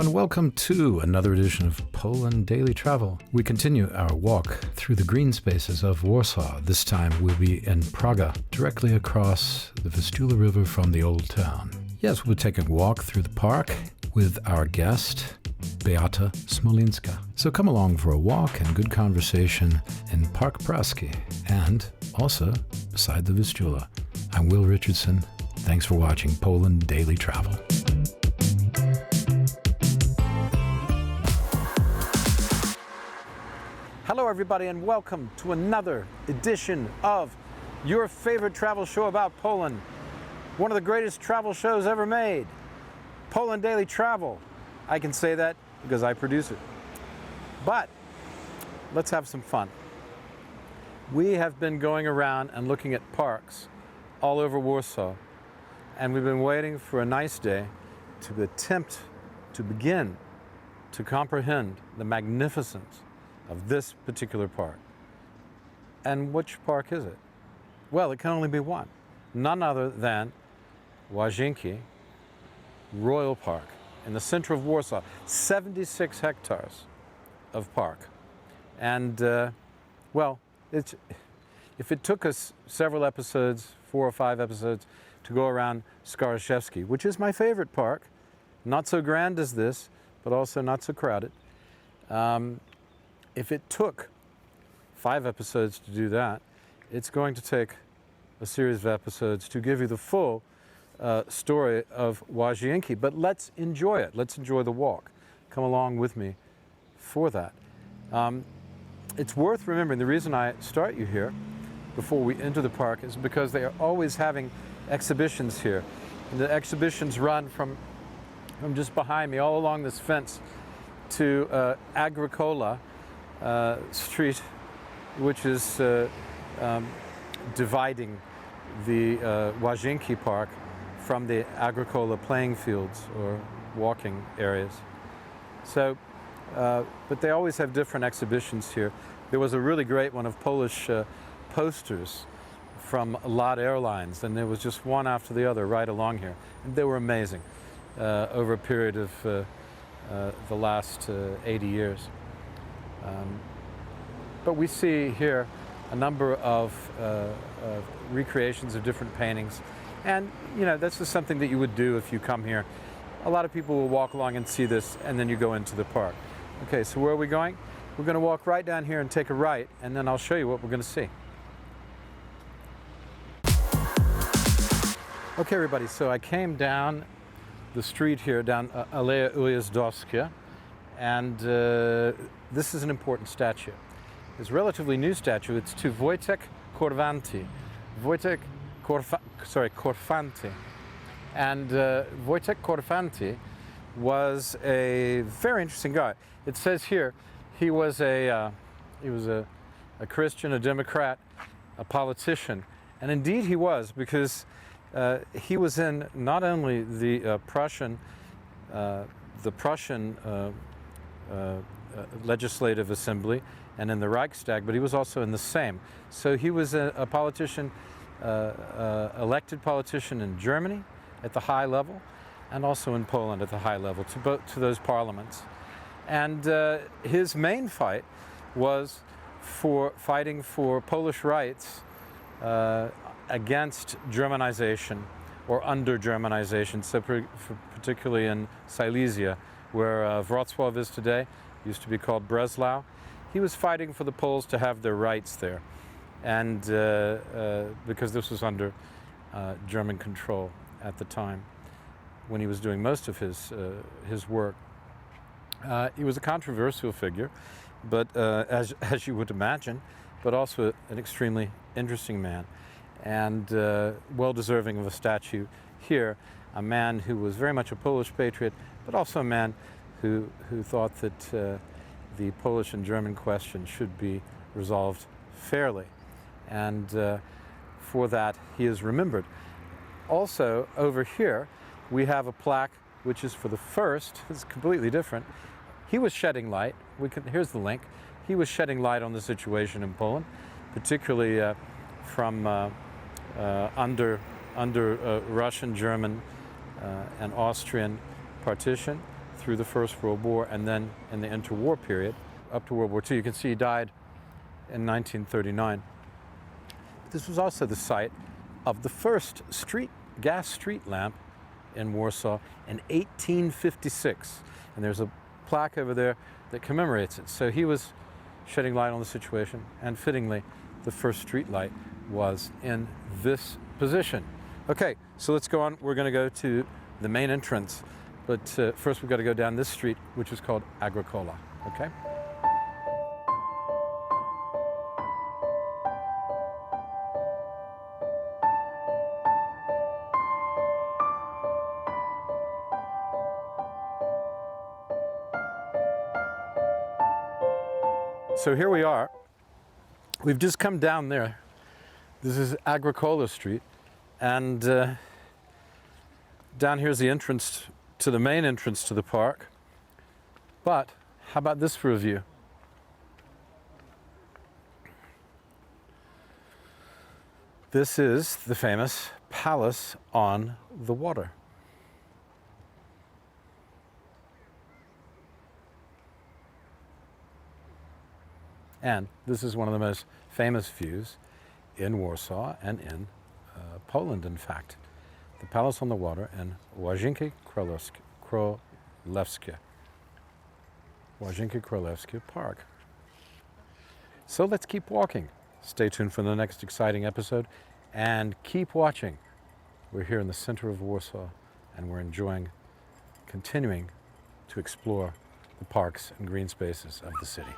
and welcome to another edition of Poland Daily Travel. We continue our walk through the green spaces of Warsaw. This time we'll be in Praga, directly across the Vistula River from the Old Town. Yes, we'll be taking a walk through the park with our guest, Beata Smolinska. So come along for a walk and good conversation in Park Praski and also beside the Vistula. I'm Will Richardson. Thanks for watching Poland Daily Travel. Hello everybody and welcome to another edition of your favorite travel show about Poland. One of the greatest travel shows ever made. Poland Daily Travel. I can say that because I produce it. But let's have some fun. We have been going around and looking at parks all over Warsaw, and we've been waiting for a nice day to attempt to begin to comprehend the magnificence of this particular park. And which park is it? Well, it can only be one. None other than Lazienki Royal Park in the center of Warsaw. 76 hectares of park. And, well, if it took us several episodes, 4 or 5 episodes, to go around Skarszewski, which is my favorite park, not so grand as this, but also not so crowded. If it took 5 episodes to do that, it's going to take a series of episodes to give you the full story of Lazienki. But let's enjoy it. Let's enjoy the walk. Come along with me for that. It's worth remembering, the reason I start you here before we enter the park is because they are always having exhibitions here. And the exhibitions run from just behind me all along this fence to Agricola Street, which is dividing the Lazienki Park from the Agricola playing fields or walking areas. So, but they always have different exhibitions here. There was a really great one of Polish posters from LOT Airlines, and there was just one after the other right along here. And they were amazing over a period of the last 80 years. But we see here a number of recreations of different paintings. And, you know, that's just something that you would do if you come here. A lot of people will walk along and see this, and then you go into the park. Okay, so where are we going? We're going to walk right down here and take a right, and then I'll show you what we're going to see. Okay, everybody, so I came down the street here, down Aleja Ujazdowska, and this is an important statue. It's a relatively new statue. It's to Wojtek Korfanty. Korfanty. And Wojtek Korfanty was a very interesting guy. It says here he was a Christian, a Democrat, a politician, and indeed he was, because he was in not only the Prussian Legislative Assembly and in the Reichstag, but he was also in the Sejm. So he was a politician, elected politician in Germany at the high level, and also in Poland at the high level, to those parliaments. And his main fight was fighting for Polish rights against Germanization or under Germanization, so particularly in Silesia, where Wrocław is today, used to be called Breslau. He was fighting for the Poles to have their rights there, and because this was under German control at the time when he was doing most of his work. He was a controversial figure, but as you would imagine, but also an extremely interesting man, and well deserving of a statue here. A man who was very much a Polish patriot, but also a man who thought that the Polish and German question should be resolved fairly, and for that he is remembered. Also over here we have a plaque which is for the first. It's completely different. He was shedding light. Here's the link. He was shedding light on the situation in Poland, particularly from under Russian, German, and Austrian partition through the First World War and then in the interwar period up to World War II. You can see he died in 1939. This was also the site of the first gas street lamp in Warsaw in 1856. And there's a plaque over there that commemorates it. So he was shedding light on the situation, and fittingly, the first street light was in this position. Okay, so let's go on. We're going to go to the main entrance, but first we've got to go down this street, which is called Agricola. Okay? So here we are. We've just come down there. This is Agricola Street, and down here is the entrance to the main entrance to the park. But how about this for a view? This is the famous Palace on the Water. And this is one of the most famous views in Warsaw and in Poland, in fact. The Palace on the Water in Lazienki Królewskie Park. So let's keep walking. Stay tuned for the next exciting episode and keep watching. We're here in the center of Warsaw and we're continuing to explore the parks and green spaces of the city.